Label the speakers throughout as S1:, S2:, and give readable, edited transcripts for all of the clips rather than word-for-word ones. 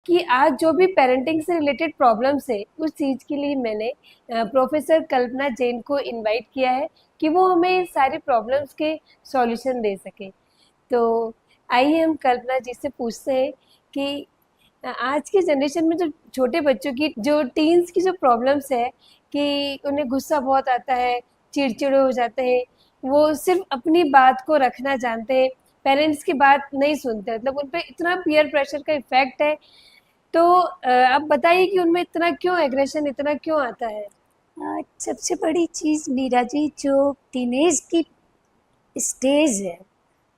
S1: कि आज जो भी पेरेंटिंग से रिलेटेड प्रॉब्लम्स है उस चीज़ के लिए मैंने प्रोफेसर कल्पना जैन को इनवाइट किया है कि वो हमें सारी प्रॉब्लम्स के सॉल्यूशन दे सके। तो आइए हम कल्पना जी से पूछते हैं कि आज के जनरेशन में जो छोटे बच्चों की जो टीन्स की जो प्रॉब्लम्स है कि उन्हें गुस्सा बहुत आता है, चिड़चिड़े हो जाते हैं, वो सिर्फ अपनी बात को रखना जानते हैं, पेरेंट्स की बात नहीं सुनते, मतलब उन पे इतना पीयर प्रेशर का इफेक्ट है। तो आप बताइए कि उनमें इतना क्यों एग्रेशन इतना क्यों आता है?
S2: सबसे बड़ी चीज़ मीरा जी, जो टीनेज की स्टेज है,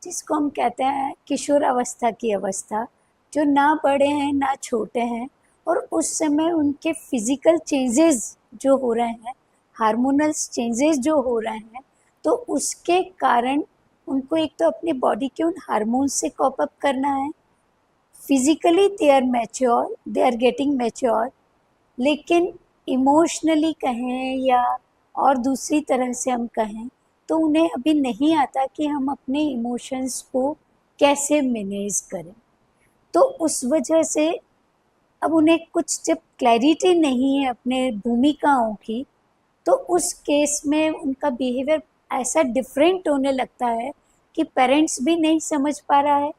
S2: जिसको हम कहते हैं किशोर अवस्था की अवस्था, जो ना बड़े हैं ना छोटे हैं, और उस समय उनके फिजिकल चेंजेस जो हो रहे हैं, हार्मोनल चेंजेस जो हो रहे हैं, तो उसके कारण उनको एक तो अपनी बॉडी के उन हार्मोन्स से कॉप अप करना है। Physically they are mature, they are getting mature, लेकिन इमोशनली कहें या और दूसरी तरह से हम कहें तो उन्हें अभी नहीं आता कि हम अपने इमोशंस को कैसे मैनेज करें। तो उस वजह से अब उन्हें कुछ जब क्लैरिटी नहीं है अपने भूमिकाओं की, तो उस केस में उनका बिहेवियर ऐसा डिफरेंट होने लगता है कि पेरेंट्स भी नहीं समझ पा रहा है,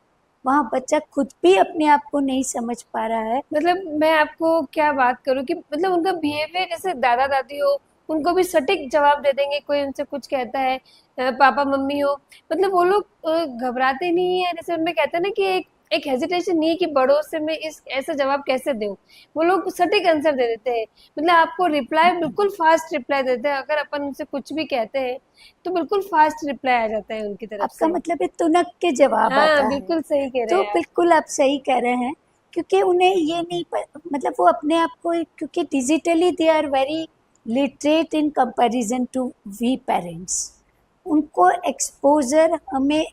S2: वहाँ बच्चा खुद भी अपने आप को नहीं समझ पा रहा है।
S1: मतलब मैं आपको क्या बात करूँ कि मतलब उनका बिहेवियर जैसे दादा दादी हो, उनको भी सटीक जवाब दे देंगे, कोई उनसे कुछ कहता है पापा मम्मी हो, मतलब वो लोग घबराते नहीं है, जैसे उनमें कहते हैं ना कि एक हेजिटेशन नहीं है कि बड़ों से मैं इस ऐसा जवाब कैसे दूं, वो लोग सटीक आंसर दे देते हैं। मतलब आपको रिप्लाई बिल्कुल फास्ट रिप्लाई देते हैं, अगर अपन उनसे कुछ भी कहते हैं तो बिल्कुल फास्ट रिप्लाई आ जाता है उनकी तरफ
S2: आपका
S1: से।
S2: मतलब है तुनक के जवाब
S1: हाँ
S2: आता है।
S1: बिल्कुल सही कह रहे
S2: तो
S1: हैं आप।
S2: बिल्कुल आप सही कह रहे हैं, क्योंकि उन्हें ये नहीं मतलब वो अपने आप को, क्योंकि digitally they are very literate in comparison to we parents. उनको एक्सपोजर हमें,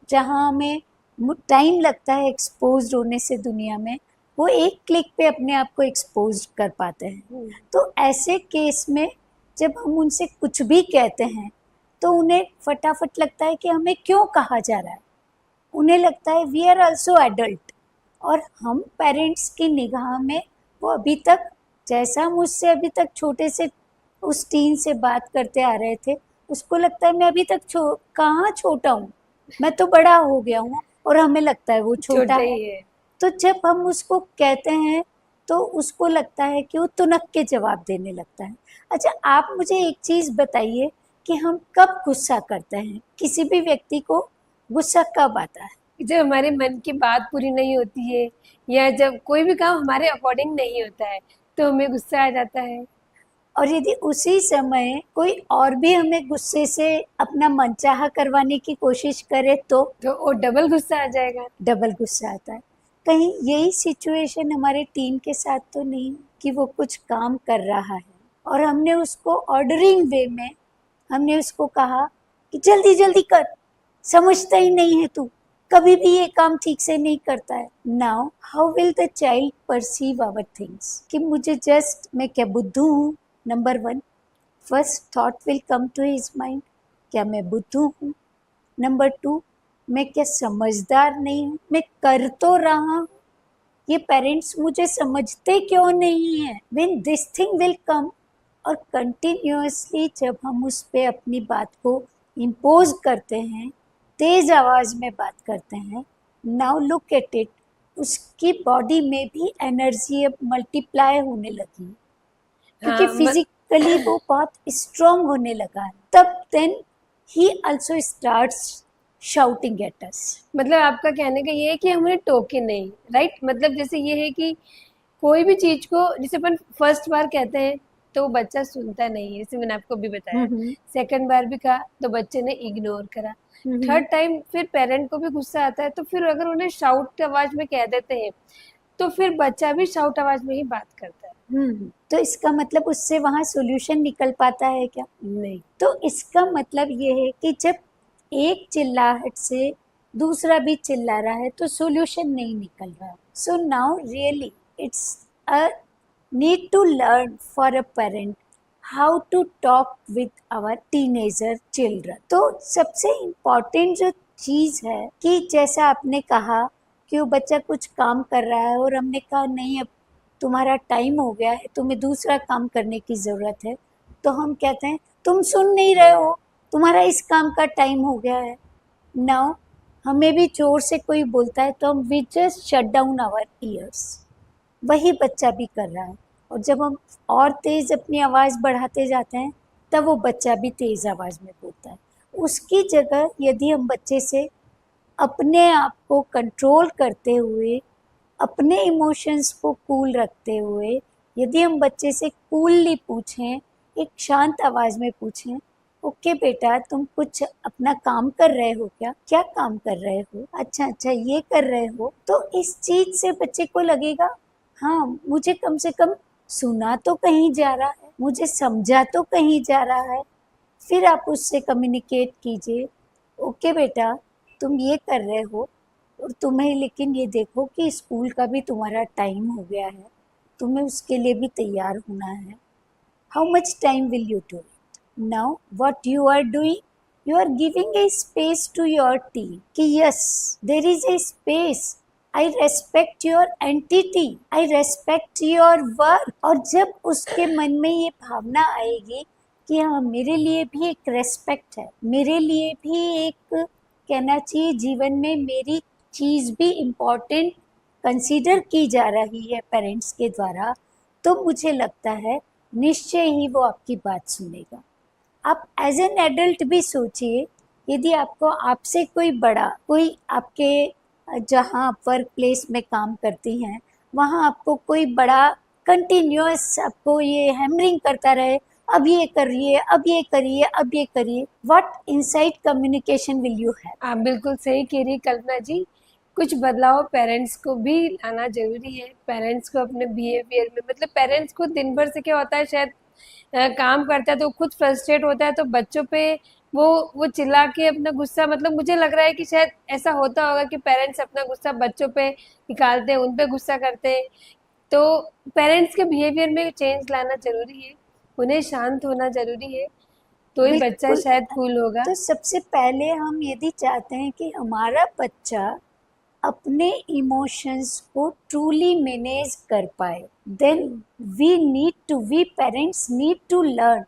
S2: जहाँ हमें टाइम लगता है एक्सपोज होने से दुनिया में, वो एक क्लिक पे अपने आप को एक्सपोज कर पाते हैं।
S1: हम्म।
S2: तो ऐसे केस में जब हम उनसे कुछ भी कहते हैं तो उन्हें फटाफट लगता है कि हमें क्यों कहा जा रहा है। उन्हें लगता है वी आर ऑल्सो एडल्ट, और हम पेरेंट्स की निगाह में वो अभी तक, जैसा हम उससे अभी तक छोटे से उस टीन से बात करते आ रहे थे, उसको लगता है मैं अभी तक कहाँ छोटा हूँ, मैं तो बड़ा हो गया हूँ, और हमें लगता है वो छोटा
S1: छोटे
S2: है।
S1: ही है।
S2: तो जब हम उसको कहते हैं तो उसको लगता है कि वो तुनक के जवाब देने लगता है। अच्छा, आप मुझे एक चीज़ बताइए कि हम कब गुस्सा करते हैं, किसी भी व्यक्ति को गुस्सा कब आता है?
S1: जब हमारे मन की बात पूरी नहीं होती है या जब कोई भी काम हमारे अकॉर्डिंग नहीं होता है तो हमें गुस्सा आ जाता है।
S2: और यदि उसी समय कोई और भी हमें गुस्से से अपना मनचाहा करवाने की कोशिश करे तो
S1: तो वो डबल गुस्सा आ जाएगा।
S2: डबल गुस्सा आता है। कहीं यही सिचुएशन हमारे टीम के साथ तो नहीं, कि वो कुछ काम कर रहा है और हमने उसको ऑर्डरिंग वे में, हमने उसको कहा कि जल्दी जल्दी कर, समझता ही नहीं है तू, कभी भी ये काम ठीक से नहीं करता है। Now how will the child perceive our things, कि मुझे जस्ट, मैं क्या बुद्धू हूँ? Number one, first thought will come to his mind, क्या मैं बुद्धू हूँ? नंबर टू, मैं क्या समझदार नहीं हूँ? मैं कर तो रहा हूँ, ये पेरेंट्स मुझे समझते क्यों नहीं है? When this thing will come, और कंटिन्यूअसली जब हम उस पे अपनी बात को इम्पोज करते हैं, तेज आवाज में बात करते हैं, नाउ लुक एट इट, उसकी बॉडी में भी एनर्जी अब मल्टीप्लाई होने लगी, क्योंकि
S1: हाँ
S2: फिजिकली वो बहुत स्ट्रांग होने लगा है। तब then he also starts shouting at us.
S1: मतलब आपका कहने का ये है कि हम उन्हें टोके नहीं, राइट? मतलब जैसे ये है कि कोई भी चीज को जैसे अपन फर्स्ट बार कहते हैं तो वो बच्चा सुनता नहीं है, जैसे मैंने आपको भी बताया।
S2: हम्म
S1: सेकंड बार भी कहा तो बच्चे ने इग्नोर करा।
S2: हम्म
S1: थर्ड टाइम फिर पेरेंट को भी गुस्सा आता है, तो फिर अगर उन्हें शाउट आवाज में कह देते हैं तो फिर बच्चा भी शाउट आवाज में ही बात करता है।
S2: तो इसका मतलब उससे वहाँ सॉल्यूशन निकल पाता है क्या?
S1: नहीं।
S2: तो इसका मतलब ये है कि जब एक चिल्लाहट से दूसरा भी चिल्ला रहा है तो सॉल्यूशन नहीं निकल रहा। So now really it's a need to learn for a parent how to talk with our teenager children. तो सबसे इम्पोर्टेंट जो चीज़ है कि जैसा आपने कहा कि वो बच्चा कुछ काम कर रहा है और हमने कहा नहीं अब तुम्हारा टाइम हो गया है, तुम्हें दूसरा काम करने की ज़रूरत है, तो हम कहते हैं तुम सुन नहीं रहे हो, तुम्हारा इस काम का टाइम हो गया है। नाउ हमें भी जोर से कोई बोलता है तो हम we just shut down our ears. वही बच्चा भी कर रहा है, और जब हम और तेज़ अपनी आवाज़ बढ़ाते जाते हैं तब वो बच्चा भी तेज़ आवाज़ में बोलता है। उसकी जगह यदि हम बच्चे से अपने आप को कंट्रोल करते हुए, अपने इमोशंस को कूल रखते हुए, यदि हम बच्चे से कूलली पूछें, एक शांत आवाज़ में पूछें, ओके बेटा तुम कुछ अपना काम कर रहे हो क्या? क्या काम कर रहे हो? अच्छा अच्छा ये कर रहे हो, तो इस चीज़ से बच्चे को लगेगा हाँ मुझे कम से कम सुना तो कहीं जा रहा है, मुझे समझा तो कहीं जा रहा है। फिर आप उससे कम्युनिकेट कीजिए, ओके बेटा तुम ये कर रहे हो, और तुम्हें लेकिन ये देखो कि स्कूल का भी तुम्हारा टाइम हो गया है, तुम्हें उसके लिए भी तैयार होना है। How much time will you do it? Now what you are doing, you are giving a space to your team कि yes there is a space, I respect your entity, I respect your work. और जब उसके मन में ये भावना आएगी कि हाँ मेरे लिए भी एक रेस्पेक्ट है, मेरे लिए भी एक कहना चाहिए जीवन में मेरी चीज़ भी इम्पॉर्टेंट कंसीडर की जा रही है पेरेंट्स के द्वारा, तो मुझे लगता है निश्चय ही वो आपकी बात सुनेगा। आप एज एन एडल्ट भी सोचिए, यदि आपको आपसे कोई बड़ा, कोई आपके जहाँ आप वर्क प्लेस में काम करती हैं वहाँ आपको कोई बड़ा कंटिन्यूअस आपको ये हैमरिंग करता रहे, अब ये करिए, अब ये करिए, अब ये करिए, what inside communication will you have?
S1: आप बिल्कुल सही कह रही कल्पना जी। कुछ बदलाव पेरेंट्स को भी लाना जरूरी है। पेरेंट्स को अपने बिहेवियर में, मतलब पेरेंट्स को दिन भर से क्या होता है, शायद काम करता है तो खुद फ्रस्ट्रेट होता है, तो बच्चों पे वो चिल्ला के अपना गुस्सा, मतलब मुझे लग रहा है कि शायद ऐसा होता होगा कि पेरेंट्स अपना गुस्सा बच्चों पे निकालते हैं, उन पे गुस्सा करते हैं। तो पेरेंट्स के बिहेवियर में चेंज लाना जरूरी है, उन्हें शांत होना जरूरी है, तो ही बच्चा
S2: बिल्कुल।
S1: शायद कूल होगा।
S2: तो सबसे पहले हम यदि चाहते हैं कि हमारा बच्चा अपने इमोशंस को ट्रूली मैनेज कर पाए, then we parents need to learn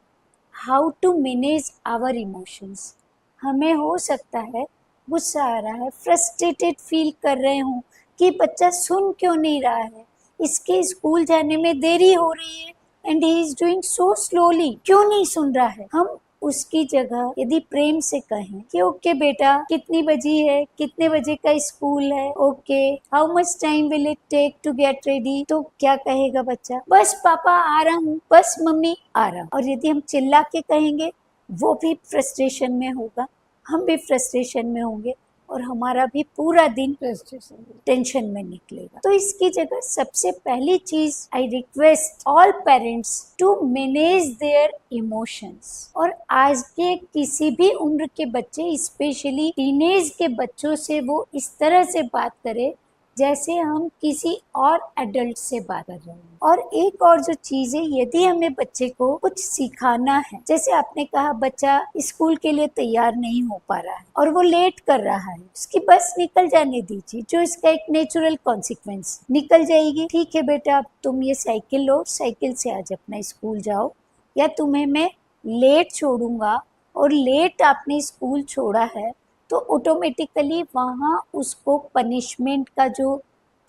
S2: how to manage our emotions. हमें हो सकता है गुस्सा आ रहा है, फ्रस्ट्रेटेड फील कर रहे हूँ कि बच्चा सुन क्यों नहीं रहा है, इसके स्कूल जाने में देरी हो रही है and he is doing so slowly, क्यों नहीं सुन रहा है। हम उसकी जगह यदि प्रेम से कहें कि ओके बेटा कितनी बजी है, कितने बजे का स्कूल है, okay how much time will it take to get ready, तो क्या कहेगा बच्चा? बस पापा आ रहा हूँ, बस मम्मी आ रहा हूँ। और यदि हम चिल्ला के कहेंगे वो भी फ्रस्ट्रेशन में होगा, हम भी फ्रस्ट्रेशन में होंगे, और हमारा भी पूरा दिन
S1: फ्रस्ट्रेशन।
S2: टेंशन में निकलेगा। तो इसकी जगह सबसे पहली चीज I request all parents to manage their emotions. और आज के किसी भी उम्र के बच्चे, स्पेशली टीनेज के बच्चों से वो इस तरह से बात करे जैसे हम किसी और एडल्ट से बात कर रहे हैं। और एक और जो चीज़ है, यदि हमें बच्चे को कुछ सिखाना है, जैसे आपने कहा बच्चा स्कूल के लिए तैयार नहीं हो पा रहा है और वो लेट कर रहा है, उसकी बस निकल जाने दीजिए, जो इसका एक नेचुरल कॉन्सिक्वेंस, निकल जाएगी। ठीक है बेटा अब तुम ये साइकिल लो, साइकिल से आज अपना स्कूल जाओ, या तुम्हें मैं लेट छोड़ूंगा, और लेट आपने स्कूल छोड़ा है तो ऑटोमेटिकली वहाँ उसको पनिशमेंट का जो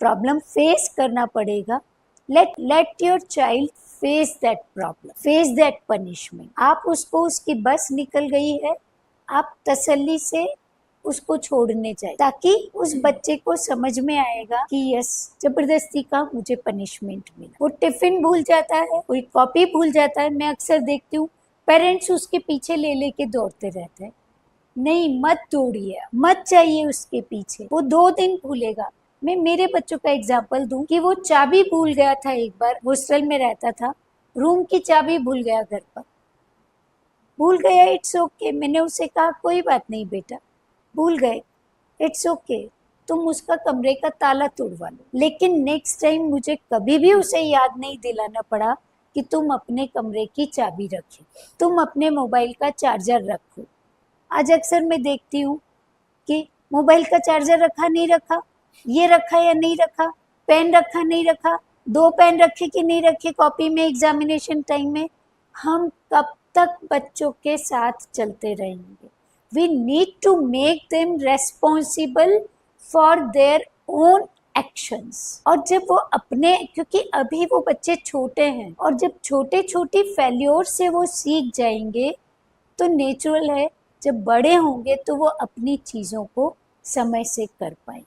S2: प्रॉब्लम फेस करना पड़ेगा। Let your child face that problem, face that punishment. आप उसको, उसकी बस निकल गई है, आप तसल्ली से उसको छोड़ने चाहिए, ताकि उस बच्चे को समझ में आएगा कि यस जबरदस्ती का मुझे पनिशमेंट मिला। वो टिफिन भूल जाता है, कोई कॉपी भूल जाता है, मैं अक्सर देखती हूँ पेरेंट्स उसके पीछे ले लेके दौड़ते रहते हैं। नहीं, मत दौड़िए, मत चाहिए उसके पीछे, वो 2 दिन भूलेगा। मैं मेरे बच्चों का एग्जाम्पल दूं कि वो चाबी भूल गया था, एक बार हॉस्टल में रहता था, रूम की चाबी भूल गया, घर पर भूल गया, इट्स ओके। मैंने उसे कहा कोई बात नहीं बेटा, भूल गए, इट्स ओके, तुम उसका कमरे का ताला तोड़वा लो। लेकिन नेक्स्ट टाइम मुझे कभी भी उसे याद नहीं दिलाना पड़ा कि तुम अपने कमरे की चाबी रखे, तुम अपने मोबाइल का चार्जर रखो। आज अक्सर मैं देखती हूँ कि मोबाइल का चार्जर रखा नहीं रखा, ये रखा या नहीं रखा, पेन रखा नहीं रखा, 2 पेन रखे कि नहीं रखे कॉपी में एग्जामिनेशन टाइम में। हम कब तक बच्चों के साथ चलते रहेंगे? We need to make them responsible for their own actions. और जब वो अपने, क्योंकि अभी वो बच्चे छोटे हैं, और जब छोटे छोटी फेल्योर से वो सीख जाएंगे तो नेचुरल है जब बड़े होंगे तो वो अपनी चीज़ों को समय से कर पाएंगे।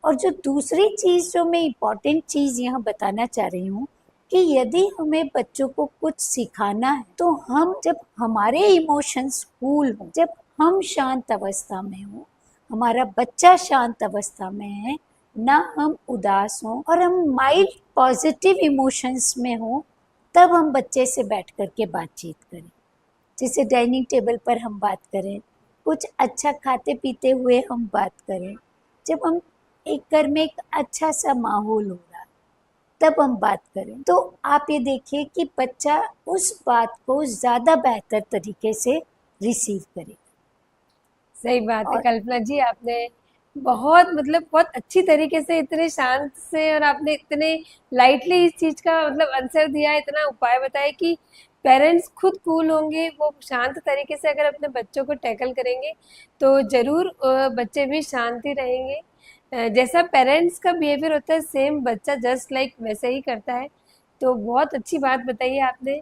S2: और जो दूसरी चीज़ जो मैं इम्पॉर्टेंट चीज़ यहाँ बताना चाह रही हूँ कि यदि हमें बच्चों को कुछ सिखाना है तो हम, जब हमारे इमोशंस कूल हों, जब हम शांत अवस्था में हों, हमारा बच्चा शांत अवस्था में है, ना हम उदास हों और हम माइल्ड पॉजिटिव इमोशंस में हों, तब हम बच्चे से बैठ कर के बातचीत करें। जैसे डाइनिंग टेबल पर हम बात करें, कुछ अच्छा खाते पीते हुए हम बात करें, जब हम एक घर में एक अच्छा सा माहौल हो रहा, तब हम बात करें। तो आप ये देखिए कि बच्चा उस बात को ज़्यादा बेहतर तरीके से रिसीव करे।
S1: सही बात है
S2: और
S1: कल्पना जी, आपने बहुत मतलब बहुत अच्छी तरीके से, इतने शांत से, और आपने इतने लाइटली इस चीज का मतलब आंसर दिया, इतना उपाय बताया कि पेरेंट्स खुद कूल होंगे, वो शांत तरीके से अगर अपने बच्चों को टैकल करेंगे तो जरूर बच्चे भी शांत ही रहेंगे। जैसा पेरेंट्स का बिहेवियर होता है सेम बच्चा जस्ट लाइक वैसे ही करता है। तो बहुत अच्छी बात बताई है आपने,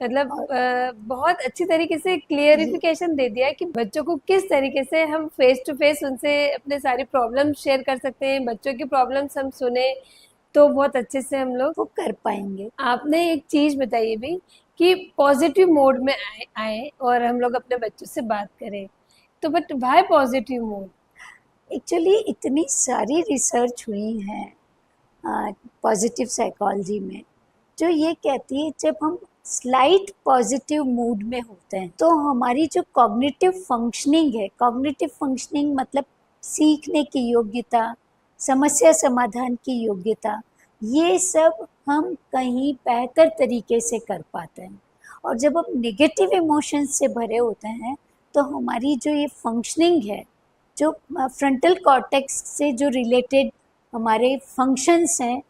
S1: मतलब
S2: और
S1: बहुत अच्छी तरीके से
S2: ये
S1: क्लियरिफिकेशन दे दिया है कि बच्चों को किस तरीके से हम फेस टू फेस उनसे अपने सारी प्रॉब्लम शेयर कर सकते हैं, बच्चों की प्रॉब्लम्स हम सुने तो बहुत अच्छे से हम लोग।
S2: वो कर पाएंगे।
S1: आपने एक चीज बताई भी कि पॉजिटिव मोड में आए आए और हम लोग अपने बच्चों से बात करें, तो but why positive mode?
S2: Actually इतनी सारी रिसर्च हुई है पॉजिटिव साइकोलॉजी में, जो ये कहती है जब हम स्लाइट पॉजिटिव मूड में होते हैं तो हमारी जो कॉग्निटिव फंक्शनिंग है, कॉग्निटिव फंक्शनिंग मतलब सीखने की योग्यता, समस्या समाधान की योग्यता, ये सब हम कहीं बेहतर तरीके से कर पाते हैं। और जब हम नेगेटिव इमोशंस से भरे होते हैं तो हमारी जो ये फंक्शनिंग है, जो फ्रंटल कॉर्टेक्स से जो रिलेटेड हमारे फंक्शंस हैं,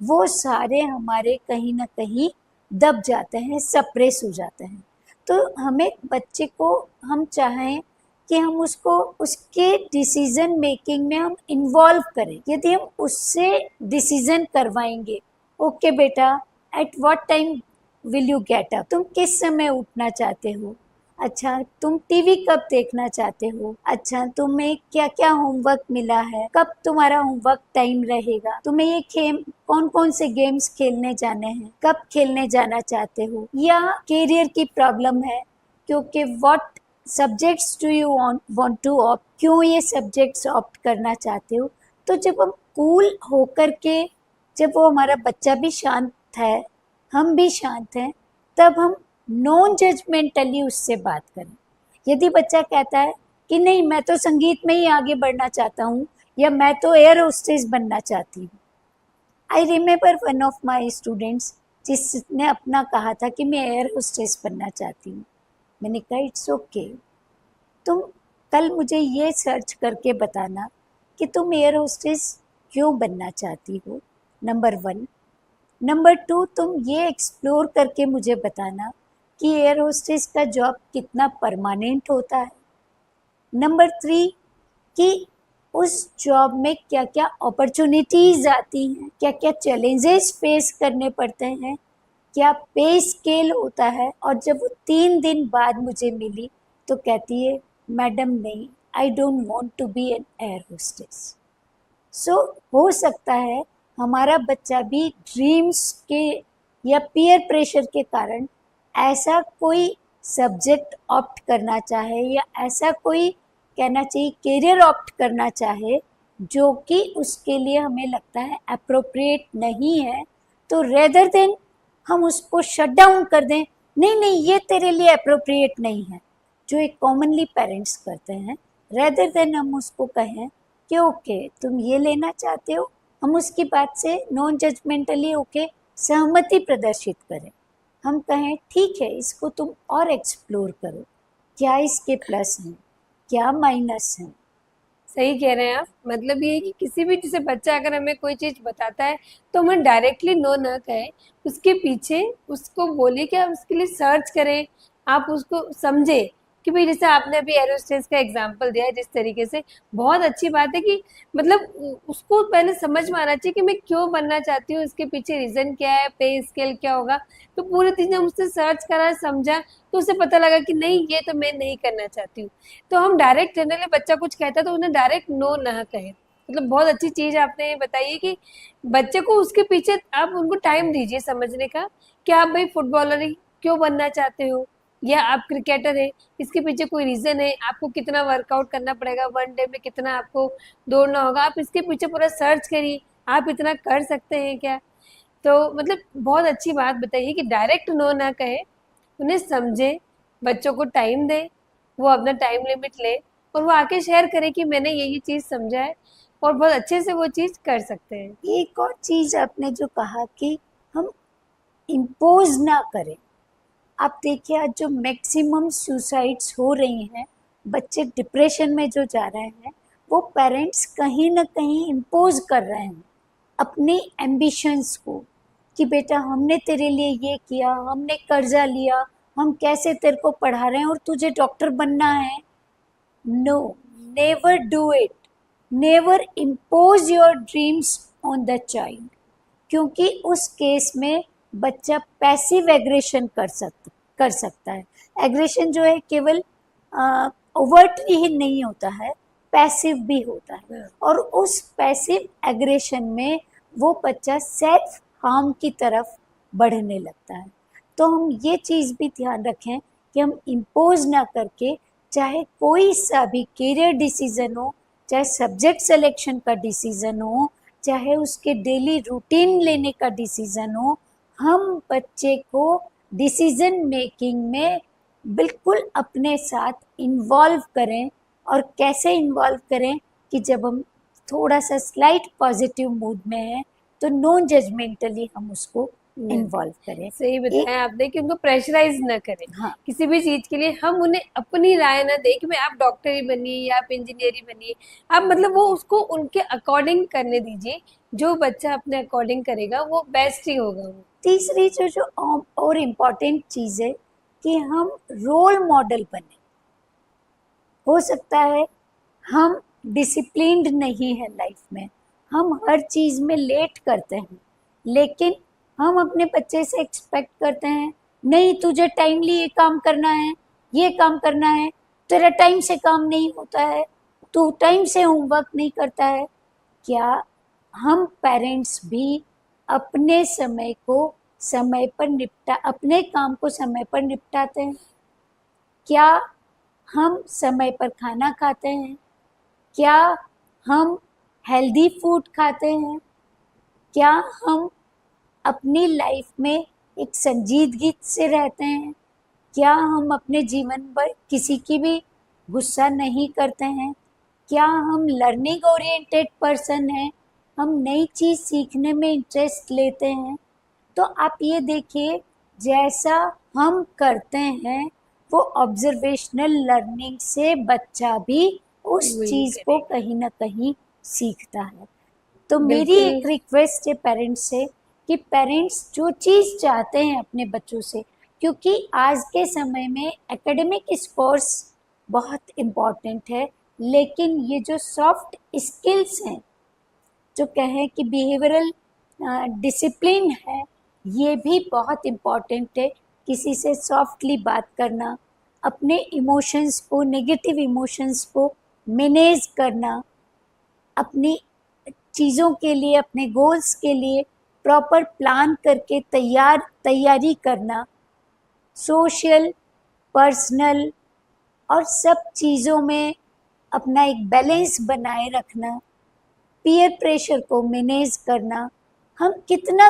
S2: वो सारे हमारे कहीं ना कहीं दब जाते हैं, सप्रेस हो जाते हैं। तो हमें बच्चे को, हम चाहें कि हम उसको उसके डिसीजन मेकिंग में हम इन्वॉल्व करें। यदि हम उससे डिसीजन करवाएंगे, ओके बेटा, at what time will you get up, तुम किस समय उठना चाहते हो, अच्छा तुम टीवी कब देखना चाहते हो, अच्छा तुम्हें क्या क्या होमवर्क मिला है, कब तुम्हारा होमवर्क टाइम रहेगा, तुम्हें ये खेल, कौन कौन से गेम्स खेलने जाने हैं, कब खेलने जाना चाहते हो, या करियर की प्रॉब्लम है क्योंकि what subjects do you want to opt, क्यों ये सब्जेक्ट्स ऑप्ट करना चाहते हो। तो जब हम कूल होकर के, जब वो हमारा बच्चा भी शांत है, हम भी शांत हैं, तब हम नॉन जजमेंटली उससे बात करें। यदि बच्चा कहता है कि नहीं मैं तो संगीत में ही आगे बढ़ना चाहता हूँ, या मैं तो एयर होस्टेस बनना चाहती हूँ। I remember one of my students जिसने अपना कहा था कि मैं एयर होस्टेस बनना चाहती हूँ। मैंने कहा इट्स ओके, तुम कल मुझे ये सर्च करके बताना कि तुम एयर होस्टेस क्यों बनना चाहती हो, नंबर 1। नंबर 2, तुम ये एक्सप्लोर करके मुझे बताना कि एयर होस्टेस का जॉब कितना परमानेंट होता है। नंबर 3, कि उस जॉब में क्या क्या अपॉर्चुनिटीज़ आती हैं, क्या क्या चैलेंजेस फेस करने पड़ते हैं, क्या पे स्केल होता है। और जब वो 3 दिन बाद मुझे मिली तो कहती है मैडम नहीं, I don't want to be an air hostess. So हो सकता है हमारा बच्चा भी ड्रीम्स के या पीयर प्रेशर के कारण ऐसा कोई सब्जेक्ट ऑप्ट करना चाहे, या ऐसा कोई कहना चाहिए करियर ऑप्ट करना चाहे जो कि उसके लिए हमें लगता है अप्रोप्रिएट नहीं है। तो रेदर देन हम उसको शट डाउन कर दें, नहीं नहीं ये तेरे लिए अप्रोप्रिएट नहीं है, जो एक कॉमनली पेरेंट्स करते हैं, रेदर देन हम उसको कहें कि ओके तुम ये लेना चाहते हो, हम उसकी बात से नॉन जजमेंटली ओके सहमति प्रदर्शित करें। हम कहें ठीक है इसको तुम और एक्सप्लोर करो, क्या इसके प्लस हैं, क्या माइनस हैं,
S1: सही कह रहे हैं आप। मतलब ये है कि किसी भी जैसे बच्चा अगर हमें कोई चीज़ बताता है तो हमें डायरेक्टली नो ना कहें, उसके पीछे उसको बोलिए कि आप उसके लिए सर्च करें, आप उसको समझे कि भाई जैसे आपने अभी एरोस्टेस का एग्जांपल दिया है जिस तरीके से, बहुत अच्छी बात है कि मतलब उसको पहले समझ में आना चाहिए कि मैं क्यों बनना चाहती हूँ, इसके पीछे रीज़न क्या है, पे स्केल क्या होगा। तो पूरी चीज़ें उससे सर्च करा, समझा, तो उसे पता लगा कि नहीं ये तो मैं नहीं करना चाहती हूँ। तो हम डायरेक्ट जनरली बच्चा कुछ कहता है तो उन्हें डायरेक्ट नो ना कहें। मतलब बहुत अच्छी चीज़ आपने ये बताई है कि बच्चे को उसके पीछे आप उनको टाइम दीजिए समझने का कि आप भाई फुटबॉलर ही क्यों बनना चाहते हो, या आप क्रिकेटर है, इसके पीछे कोई रीज़न है, आपको कितना वर्कआउट करना पड़ेगा, वन डे में कितना आपको दौड़ना होगा, आप इसके पीछे पूरा सर्च करिए, आप इतना कर सकते हैं क्या। तो मतलब बहुत अच्छी बात बताइए कि डायरेक्ट नो ना कहे, उन्हें समझे, बच्चों को टाइम दे, वो अपना टाइम लिमिट ले और वो आके शेयर करे कि मैंने ये चीज़ समझा है, और बहुत अच्छे से वो चीज़ कर सकते हैं।
S2: एक और चीज़ आपने जो कहा कि हम इम्पोज ना करें। आप देखिए आज जो मैक्सिमम सुसाइड्स हो रही हैं, बच्चे डिप्रेशन में जो जा रहे हैं, वो पेरेंट्स कहीं ना कहीं इम्पोज कर रहे हैं अपने एम्बिशंस को, कि बेटा हमने तेरे लिए ये किया, हमने कर्जा लिया, हम कैसे तेरे को पढ़ा रहे हैं और तुझे डॉक्टर बनना है। No, never do it, never impose your dreams on the child, क्योंकि उस केस में बच्चा पैसिव एग्रेशन कर सकता है। एग्रेशन जो है केवल ओवर्टली ही नहीं होता है, पैसिव भी होता है, और उस पैसिव एग्रेशन में वो बच्चा सेल्फ हार्म की तरफ बढ़ने लगता है। तो हम ये चीज़ भी ध्यान रखें कि हम इम्पोज ना करके, चाहे कोई सा भी करियर डिसीजन हो, चाहे सब्जेक्ट सिलेक्शन का डिसीजन हो, चाहे उसके डेली रूटीन लेने का डिसीजन हो, हम बच्चे को डिसीजन मेकिंग में बिल्कुल अपने साथ इन्वॉल्व करें। और कैसे इन्वॉल्व करें कि जब हम थोड़ा सा स्लाइट पॉजिटिव मूड में हैं तो नॉन जजमेंटली हम उसको इन्वॉल्व करें।
S1: सही
S2: एक,
S1: बताया आपने कि उनको प्रेशराइज ना करें
S2: हाँ,
S1: किसी भी चीज के लिए, हम उन्हें अपनी राय ना दें कि भाई आप डॉक्टर ही बनिए या आप इंजीनियर ही बनिए। आप मतलब वो उसको उनके अकॉर्डिंग करने दीजिए, जो बच्चा अपने अकॉर्डिंग करेगा वो बेस्ट ही होगा वो।
S2: तीसरी जो और इम्पॉर्टेंट चीज़ है कि हम रोल मॉडल बने। हो सकता है हम डिसिप्लिन्ड नहीं है लाइफ में, हम हर चीज़ में लेट करते हैं, लेकिन हम अपने बच्चे से एक्सपेक्ट करते हैं नहीं तुझे टाइमली ये काम करना है, ये काम करना है, तेरा टाइम से काम नहीं होता है, तू टाइम से होमवर्क नहीं करता है। क्या हम पेरेंट्स भी अपने समय को समय पर निपटा अपने काम को समय पर निपटाते हैं? क्या हम समय पर खाना खाते हैं? क्या हम हेल्दी फूड खाते हैं? क्या हम अपनी लाइफ में एक संजीदगी से रहते हैं? क्या हम अपने जीवन पर किसी की भी गुस्सा नहीं करते हैं? क्या हम लर्निंग ओरिएंटेड पर्सन हैं? हम नई चीज़ सीखने में इंटरेस्ट लेते हैं? तो आप ये देखिए, जैसा हम करते हैं वो ऑब्जर्वेशनल लर्निंग से बच्चा भी उस
S1: वही
S2: चीज़ को
S1: करेगा।
S2: कहीं ना कहीं सीखता है। तो मेरी
S1: बिल्कुल।
S2: एक रिक्वेस्ट है पेरेंट्स से कि पेरेंट्स जो चीज़ चाहते हैं अपने बच्चों से, क्योंकि आज के समय में एकेडमिक स्कोर्स बहुत इम्पॉर्टेंट है, लेकिन ये जो सॉफ्ट स्किल्स हैं, जो कहें कि बिहेवियरल डिसिप्लिन है, ये भी बहुत इम्पॉर्टेंट है। किसी से सॉफ्टली बात करना, अपने इमोशंस को, नेगेटिव इमोशंस को मैनेज करना, अपनी चीज़ों के लिए, अपने गोल्स के लिए प्रॉपर प्लान करके तैयारी करना, सोशल, पर्सनल और सब चीज़ों में अपना एक बैलेंस बनाए रखना, पीयर प्रेशर को मैनेज करना। हम कितना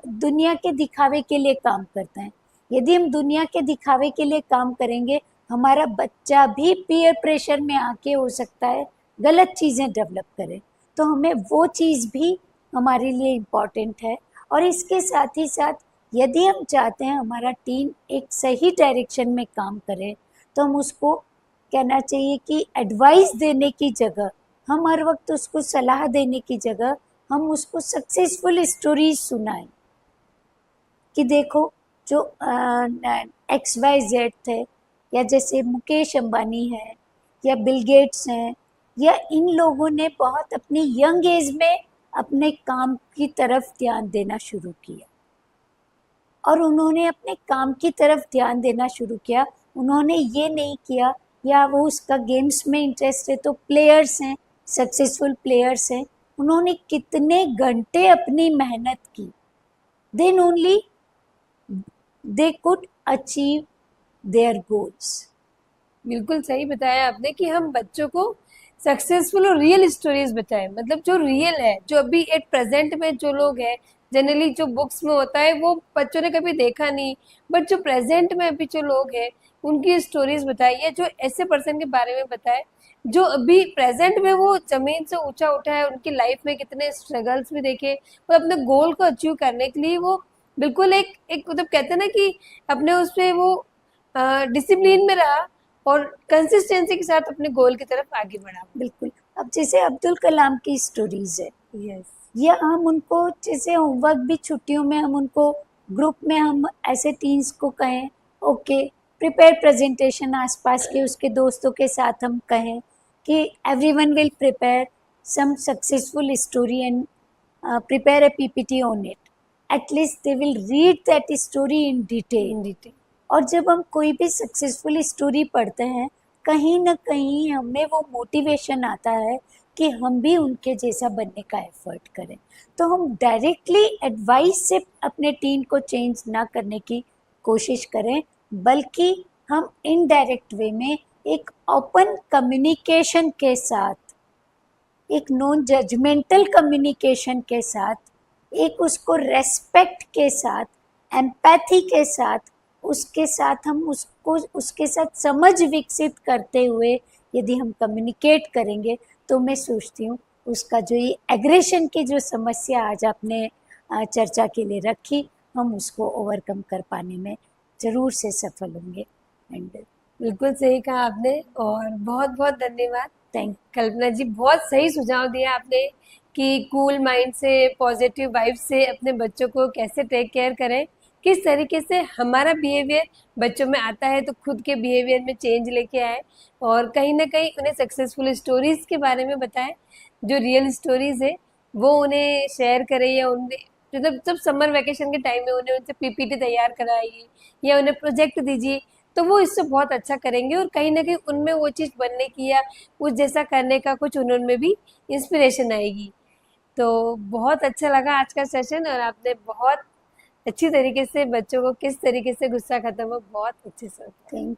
S2: दुनिया के दिखावे के लिए काम करते हैं। यदि हम दुनिया के दिखावे के लिए काम करेंगे, हमारा बच्चा भी पीयर प्रेशर में आके हो सकता है गलत चीज़ें डेवलप करे। तो हमें वो चीज़ भी हमारे लिए इम्पॉर्टेंट है। और इसके साथ ही साथ यदि हम चाहते हैं हमारा टीम एक सही डायरेक्शन में काम करे, तो हम उसको कहना चाहिए कि एडवाइस देने की जगह हम हर वक्त उसको सलाह देने की जगह हम उसको सक्सेसफुल स्टोरीज सुनाएं कि देखो जो XYZ थे, या जैसे मुकेश अंबानी है या बिल गेट्स हैं, या इन लोगों ने बहुत अपनी यंग एज में अपने काम की तरफ ध्यान देना शुरू किया, और उन्होंने अपने काम की तरफ ध्यान देना शुरू किया। उन्होंने ये नहीं किया, या वो उसका गेम्स में इंटरेस्ट है तो प्लेयर्स हैं, सक्सेसफुल प्लेयर्स हैं, उन्होंने कितने घंटे अपनी मेहनत की, then only they could achieve their goals.
S1: बिल्कुल सही बताया आपने कि हम बच्चों को सक्सेसफुल और रियल स्टोरीज बताएं, मतलब जो रियल है, जो अभी एट प्रेजेंट में जो लोग हैं, जनरली जो बुक्स में होता है वो बच्चों ने कभी देखा नहीं, बट जो प्रेजेंट में अभी जो लोग हैं उनकी स्टोरीज बताइए, जो ऐसे पर्सन के बारे में बताए जो अभी प्रेजेंट में वो जमीन से ऊंचा उठा है, उनकी लाइफ में कितने स्ट्रगल्स भी देखे और अपने गोल को अचीव करने के लिए वो बिल्कुल एक मतलब कहते हैं ना कि अपने उस पे वो डिसिप्लिन में रहा और कंसिस्टेंसी के साथ अपने गोल की तरफ आगे बढ़ा।
S2: बिल्कुल। अब जैसे अब्दुल कलाम की स्टोरीज है,
S1: यस,
S2: या हम उनको जैसे होमवर्क भी छुट्टियों में हम उनको ग्रुप में हम ऐसे टीन्स को कहें, ओके प्रिपेयर प्रेजेंटेशन, आसपास के उसके दोस्तों के साथ हम कहें कि everyone will prepare some successful story and prepare a PPT on it. At least they will read that story in detail.
S1: In detail.
S2: और जब हम कोई भी सक्सेसफुल स्टोरी पढ़ते हैं, कहीं ना कहीं हमें वो मोटिवेशन आता है कि हम भी उनके जैसा बनने का एफर्ट करें। तो हम डायरेक्टली एडवाइस से अपने टीम को चेंज ना करने की कोशिश करें, बल्कि हम इनडायरेक्ट वे में एक ओपन कम्युनिकेशन के साथ, एक नॉन जजमेंटल कम्युनिकेशन के साथ, एक उसको रेस्पेक्ट के साथ, एम्पैथी के साथ, उसके साथ हम उसको उसके साथ समझ विकसित करते हुए यदि हम कम्युनिकेट करेंगे, तो मैं सोचती हूँ उसका जो ये एग्रेशन की जो समस्या आज आपने चर्चा के लिए रखी, हम उसको ओवरकम कर पाने में ज़रूर से सफल होंगे। एंड
S1: बिल्कुल सही कहा आपने और बहुत बहुत धन्यवाद
S2: थैंक
S1: कल्पना जी, बहुत सही सुझाव दिया आपने कि कूल माइंड से, पॉजिटिव वाइब से अपने बच्चों को कैसे टेक केयर करें, किस तरीके से हमारा बिहेवियर बच्चों में आता है तो खुद के बिहेवियर में चेंज लेके आए और कहीं ना कहीं उन्हें सक्सेसफुल स्टोरीज के बारे में बताएं, जो रियल स्टोरीज है वो उन्हें शेयर करें, या उन्हें मतलब जब समर वेकेशन के टाइम में उन्हें उनसे पीपीटी तैयार कराइए या उन्हें प्रोजेक्ट दीजिए, तो वो इससे बहुत अच्छा करेंगे और कहीं ना कहीं उनमें वो चीज़ बनने की या उस जैसा करने का कुछ उनमें भी इंस्पिरेशन आएगी। तो बहुत अच्छा लगा आज का सेशन और आपने बहुत अच्छी तरीके से बच्चों को किस तरीके से गुस्सा खत्म हो बहुत अच्छे से
S2: थैंक